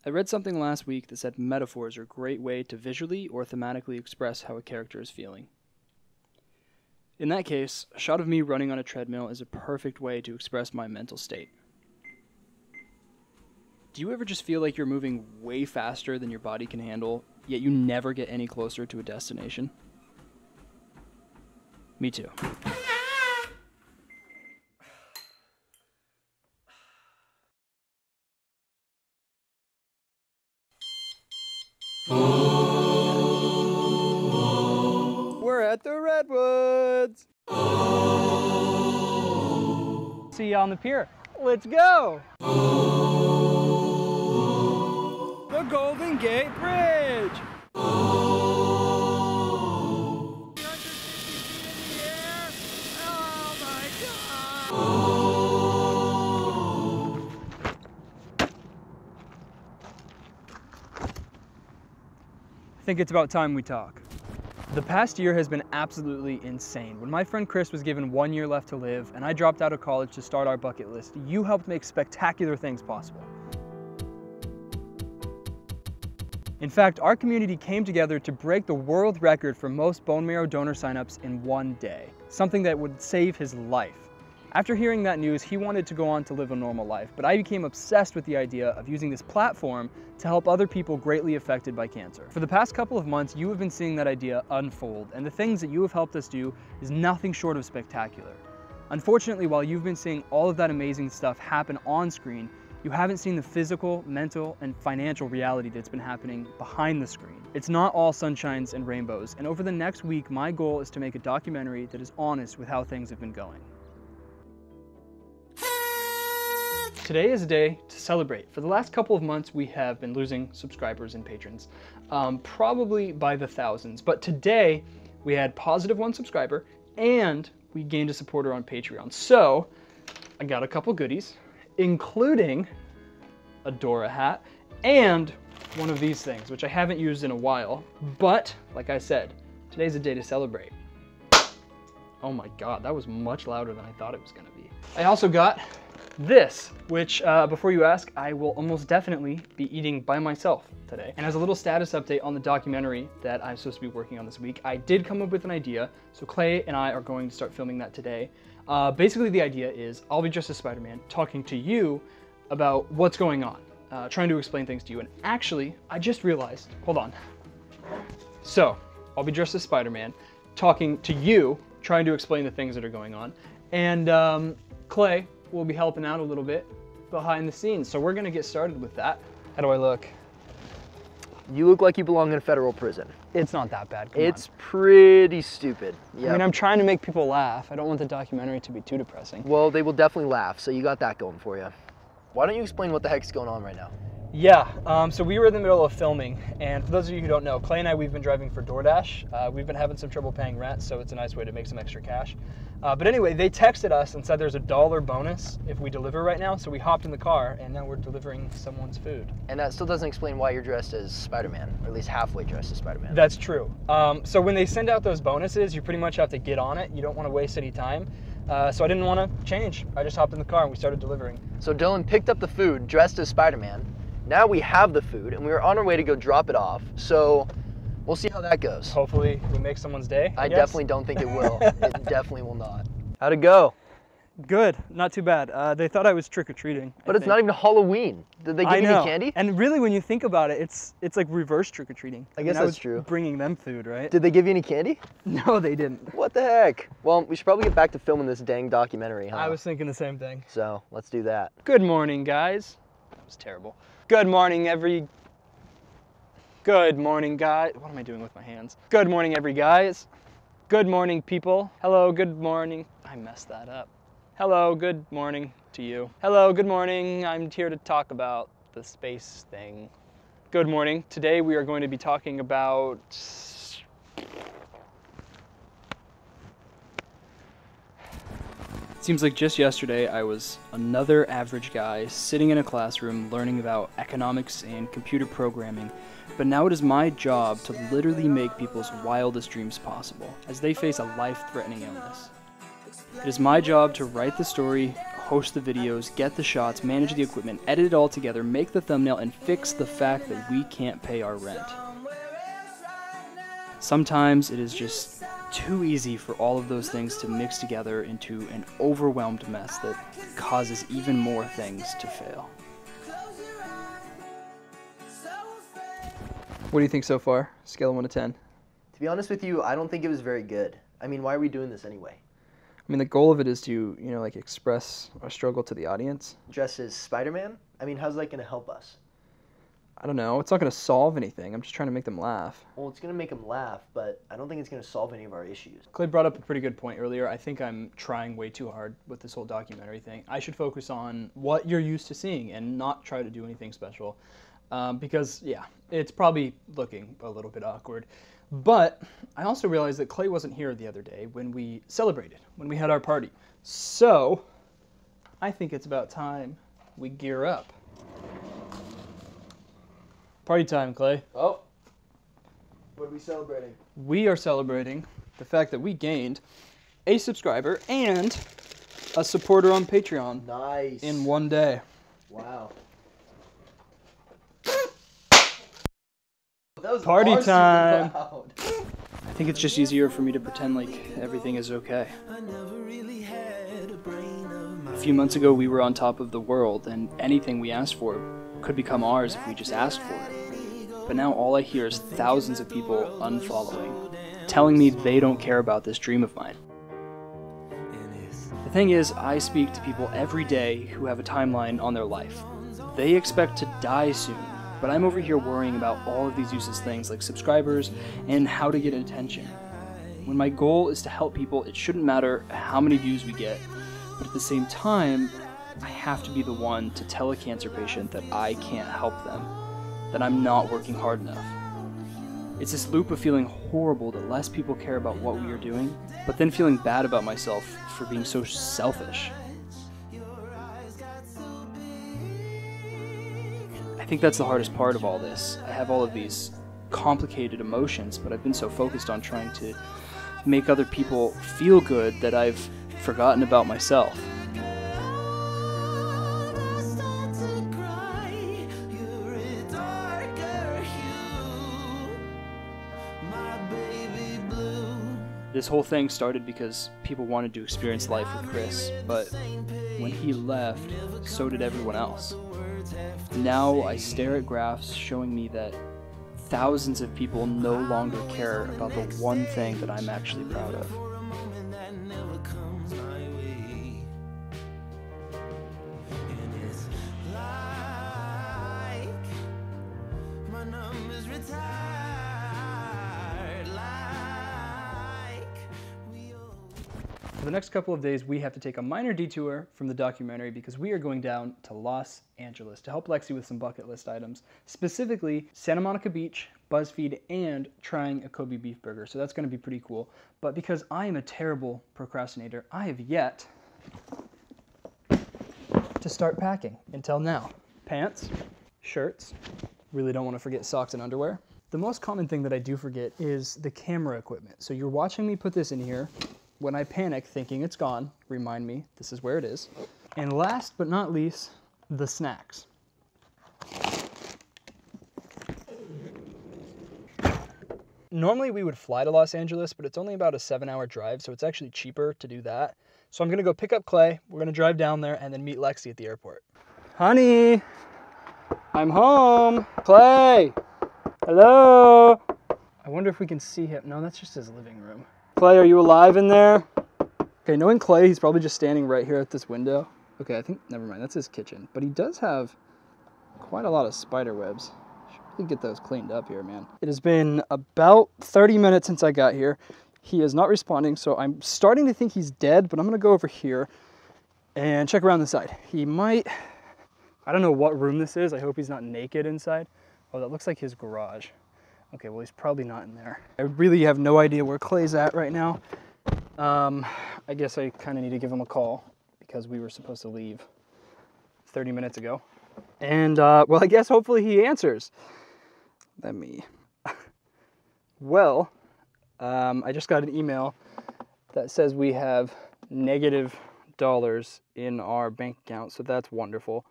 I read something last week that said metaphors are a great way to visually or thematically express how a character is feeling. In that case, a shot of me running on a treadmill is a perfect way to express my mental state. Do you ever just feel like you're moving way faster than your body can handle, yet you never get any closer to a destination? Me too. We're at the Redwoods! See you on the pier. Let's go! The Golden Gate Bridge! 350 feet in the air! Oh my God! I think it's about time we talk. The past year has been absolutely insane. When my friend Chris was given 1 year left to live and I dropped out of college to start our bucket list, you helped make spectacular things possible. In fact, our community came together to break the world record for most bone marrow donor signups in one day, something that would save his life. After hearing that news, he wanted to go on to live a normal life, but I became obsessed with the idea of using this platform to help other people greatly affected by cancer. For the past couple of months, you have been seeing that idea unfold, and the things that you have helped us do is nothing short of spectacular. Unfortunately, while you've been seeing all of that amazing stuff happen on screen, you haven't seen the physical, mental, and financial reality that's been happening behind the screen. It's not all sunshines and rainbows, and over the next week, my goal is to make a documentary that is honest with how things have been going. Today is a day to celebrate. For the last couple of months, we have been losing subscribers and patrons, probably by the thousands. But today, we had +1 subscriber, and we gained a supporter on Patreon. So, I got a couple goodies, including a Dora hat, and one of these things, which I haven't used in a while. But, like I said, today's a day to celebrate. Oh my God, that was much louder than I thought it was gonna be. I also got this, which, before you ask, I will almost definitely be eating by myself today. And as a little status update on the documentary that I'm supposed to be working on this week, I did come up with an idea. So Clay and I are going to start filming that today. Basically the idea is I'll be dressed as Spider-Man talking to you about what's going on, trying to explain things to you. And actually, I just realized, hold on. So I'll be dressed as Spider-Man talking to you, trying to explain the things that are going on. And Clay will be helping out a little bit behind the scenes. So we're gonna get started with that. How do I look? You look like you belong in a federal prison. It's not that bad, It's pretty stupid. Yeah. I mean, I'm trying to make people laugh. I don't want the documentary to be too depressing. Well, they will definitely laugh, so you got that going for you. Why don't you explain what the heck's going on right now? Yeah, so we were in the middle of filming, and for those of you who don't know, Clay and I, we've been driving for DoorDash. We've been having some trouble paying rent, so it's a nice way to make some extra cash. But anyway, they texted us and said there's a $1 bonus if we deliver right now, so we hopped in the car, and now we're delivering someone's food. And that still doesn't explain why you're dressed as Spider-Man, or at least halfway dressed as Spider-Man. That's true. So when they send out those bonuses, you pretty much have to get on it. You don't want to waste any time. So I didn't want to change. I just hopped in the car and we started delivering. So Dillon picked up the food dressed as Spider-Man. Now we have the food, and we are on our way to go drop it off. So we'll see how that goes. Hopefully we make someone's day. I definitely don't think it will. It definitely will not. How'd it go? Good, not too bad. They thought I was trick-or-treating. But it's not even Halloween. Did they give you any candy? And really, when you think about it, it's like reverse trick-or-treating. I guess that's true. Bringing them food, right? Did they give you any candy? No, they didn't. What the heck? Well, we should probably get back to filming this dang documentary, huh? I was thinking the same thing. So let's do that. Good morning, guys. That was terrible. Good morning, Good morning, guys. What am I doing with my hands? Good morning, guys. Good morning, people. Hello, good morning. I messed that up. Hello, good morning to you. Hello, good morning. I'm here to talk about the space thing. Good morning. Today we are going to be talking about... It seems like just yesterday I was another average guy sitting in a classroom learning about economics and computer programming, but now it is my job to literally make people's wildest dreams possible as they face a life-threatening illness. It is my job to write the story, post the videos, get the shots, manage the equipment, edit it all together, make the thumbnail, and fix the fact that we can't pay our rent. Sometimes it is just too easy for all of those things to mix together into an overwhelmed mess that causes even more things to fail. What do you think so far? Scale of 1 to 10. To be honest with you, I don't think it was very good. I mean, why are we doing this anyway? I mean, the goal of it is to, like express our struggle to the audience. Dressed as Spider-Man? I mean, how's that going to help us? I don't know. It's not going to solve anything. I'm just trying to make them laugh. Well, it's going to make them laugh, but I don't think it's going to solve any of our issues. Clay brought up a pretty good point earlier. I think I'm trying way too hard with this whole documentary thing. I should focus on what you're used to seeing and not try to do anything special. Because, yeah, it's probably looking a little bit awkward. But I also realized that Clay wasn't here the other day when we celebrated, when we had our party. So I think it's about time we gear up. Party time, Clay. Oh, what are we celebrating? We are celebrating the fact that we gained a subscriber and a supporter on Patreon. Nice. In one day. Wow. That was Party time. I think it's just easier for me to pretend like everything is okay. A few months ago, we were on top of the world, and anything we asked for could become ours if we just asked for it. But now all I hear is thousands of people unfollowing, telling me they don't care about this dream of mine. The thing is, I speak to people every day who have a timeline on their life. They expect to die soon, but I'm over here worrying about all of these useless things like subscribers and how to get attention. When my goal is to help people, it shouldn't matter how many views we get, but at the same time, I have to be the one to tell a cancer patient that I can't help them, that I'm not working hard enough. It's this loop of feeling horrible that less people care about what we are doing, but then feeling bad about myself for being so selfish. I think that's the hardest part of all this. I have all of these complicated emotions, but I've been so focused on trying to make other people feel good that I've forgotten about myself. This whole thing started because people wanted to experience life with Chris, but when he left, so did everyone else. Now I stare at graphs showing me that thousands of people no longer care about the one thing that I'm actually proud of. For the next couple of days, we have to take a minor detour from the documentary because we are going down to Los Angeles to help Lexi with some bucket list items, specifically Santa Monica Beach, BuzzFeed, and trying a Kobe beef burger. So that's going to be pretty cool. But because I am a terrible procrastinator, I have yet to start packing until now. Pants, shirts, really don't want to forget socks and underwear. The most common thing that I do forget is the camera equipment. So you're watching me put this in here. When I panic thinking it's gone, remind me this is where it is. And last but not least, the snacks. Normally we would fly to Los Angeles, but it's only about a 7-hour drive, so it's actually cheaper to do that. So I'm gonna go pick up Clay, we're gonna drive down there and then meet Lexi at the airport. Honey, I'm home. Clay, hello. I wonder if we can see him. No, that's just his living room. Clay, are you alive in there? Okay, knowing Clay, he's probably just standing right here at this window. Okay, I think, never mind, that's his kitchen. But he does have quite a lot of spider webs. Should really get those cleaned up here, man. It has been about 30 minutes since I got here. He is not responding, so I'm starting to think he's dead, but I'm gonna go over here and check around the side. He might, I don't know what room this is. I hope he's not naked inside. Oh, that looks like his garage. Okay, well, he's probably not in there. I really have no idea where Clay's at right now. I guess I kind of need to give him a call because we were supposed to leave 30 minutes ago. And, well, I guess hopefully he answers. Let me. Well, I just got an email that says we have negative $1,000 in our bank account, so that's wonderful.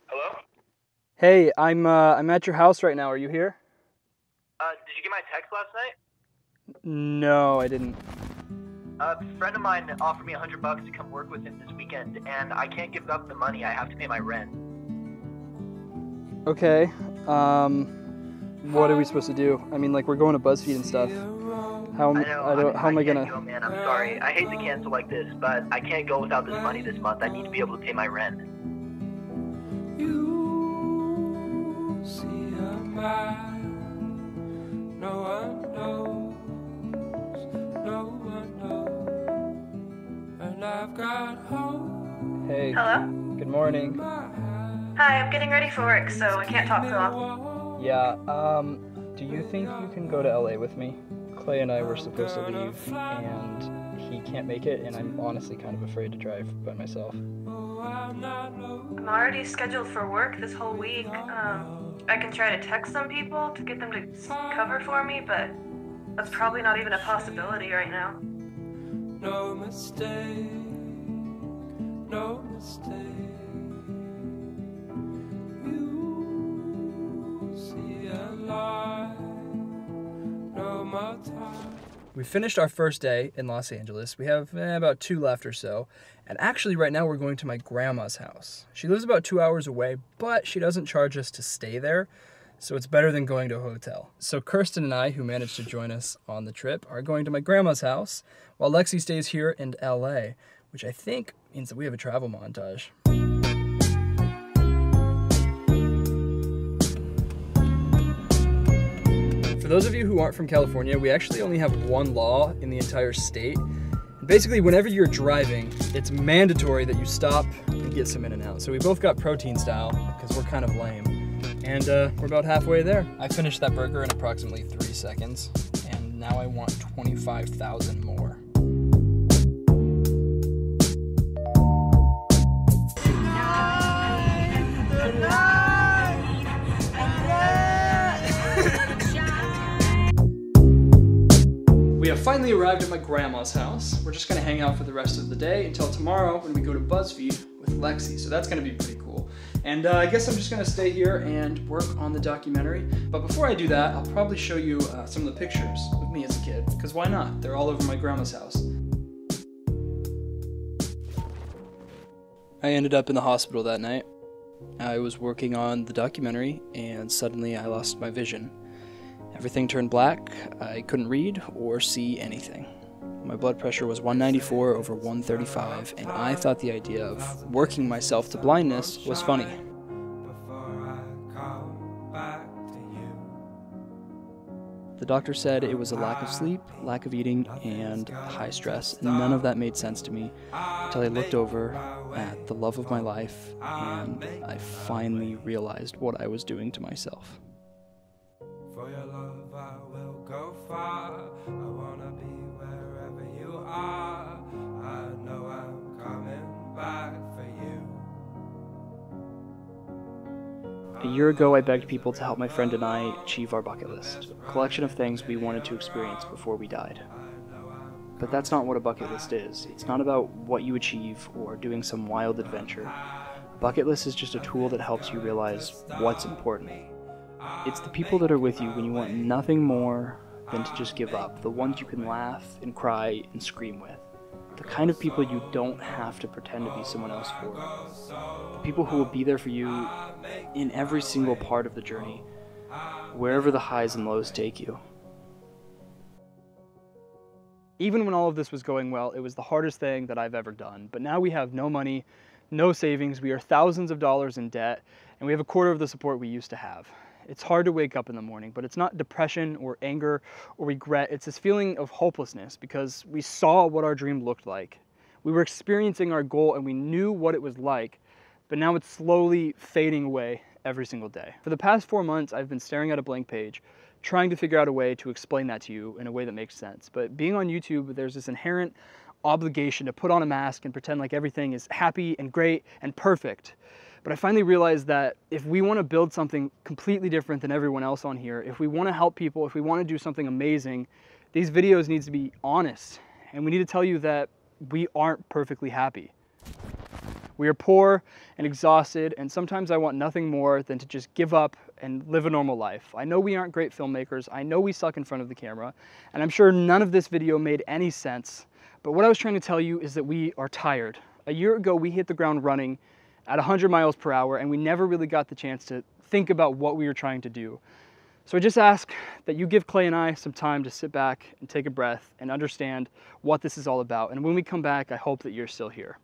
Hello? Hey, I'm at your house right now. Are you here? Did you get my text last night? No, I didn't. A friend of mine offered me $100 to come work with him this weekend, and I can't give up the money. I have to pay my rent. Okay. What are we supposed to do? I mean, like, we're going to BuzzFeed and stuff. How am I gonna? Go, man. I'm sorry. I hate to cancel like this, but I can't go without this money this month. I need to be able to pay my rent. You see her mind. No one knows. No one knows. And I've got hope. Hey. Hello? Good morning. Hi, I'm getting ready for work, so I can't talk so long. Yeah, do you think you can go to LA with me? Clay and I were supposed to leave, and he can't make it, and I'm honestly kind of afraid to drive by myself. I'm already scheduled for work this whole week. I can try to text some people to get them to cover for me, but that's probably not even a possibility right now. No mistake, no mistake. We finished our first day in Los Angeles. We have about 2 left or so. And actually right now we're going to my grandma's house. She lives about 2 hours away, but she doesn't charge us to stay there. So it's better than going to a hotel. So Kirsten and I, who managed to join us on the trip, are going to my grandma's house while Lexi stays here in LA, which I think means that we have a travel montage. For those of you who aren't from California, we actually only have one law in the entire state. And basically, whenever you're driving, it's mandatory that you stop and get some In-N-Out. So we both got protein style because we're kind of lame. And we're about halfway there. I finished that burger in approximately 3 seconds, and now I want 25,000 more. We have finally arrived at my grandma's house. We're just gonna hang out for the rest of the day until tomorrow when we go to BuzzFeed with Lexi. So that's gonna be pretty cool. And I guess I'm just gonna stay here and work on the documentary. But before I do that, I'll probably show you some of the pictures of me as a kid, because why not? They're all over my grandma's house. I ended up in the hospital that night. I was working on the documentary and suddenly I lost my vision. Everything turned black, I couldn't read or see anything. My blood pressure was 194 over 135, and I thought the idea of working myself to blindness was funny. The doctor said it was a lack of sleep, lack of eating, and high stress, and none of that made sense to me until I looked over at the love of my life, and I finally realized what I was doing to myself. For your love I will go far. I wanna be wherever you are. I know I'm coming back for you. A year ago, I begged people to help my friend and I achieve our bucket list, a collection of things we wanted to experience before we died. But that's not what a bucket list is. It's not about what you achieve or doing some wild adventure. A bucket list is just a tool that helps you realize what's important. It's the people that are with you when you want nothing more than to just give up, the ones you can laugh and cry and scream with, the kind of people you don't have to pretend to be someone else for, the people who will be there for you in every single part of the journey, wherever the highs and lows take you. Even when all of this was going well, it was the hardest thing that I've ever done. But now we have no money, no savings, we are thousands of dollars in debt, and we have a quarter of the support we used to have. It's hard to wake up in the morning, but it's not depression or anger or regret. It's this feeling of hopelessness because we saw what our dream looked like. We were experiencing our goal and we knew what it was like, but now it's slowly fading away every single day. For the past 4 months, I've been staring at a blank page, trying to figure out a way to explain that to you in a way that makes sense. But being on YouTube, there's this inherent obligation to put on a mask and pretend like everything is happy and great and perfect. But I finally realized that if we want to build something completely different than everyone else on here, if we want to help people, if we want to do something amazing, These videos need to be honest, and we need to tell you that we aren't perfectly happy. We are poor and exhausted, and sometimes I want nothing more than to just give up and live a normal life. I know we aren't great filmmakers, I know we suck in front of the camera, and I'm sure none of this video made any sense, but what I was trying to tell you is that we are tired. A year ago, we hit the ground running at 100 miles per hour, and we never really got the chance to think about what we were trying to do. So I just ask that you give Clay and I some time to sit back and take a breath and understand what this is all about. And when we come back, I hope that you're still here.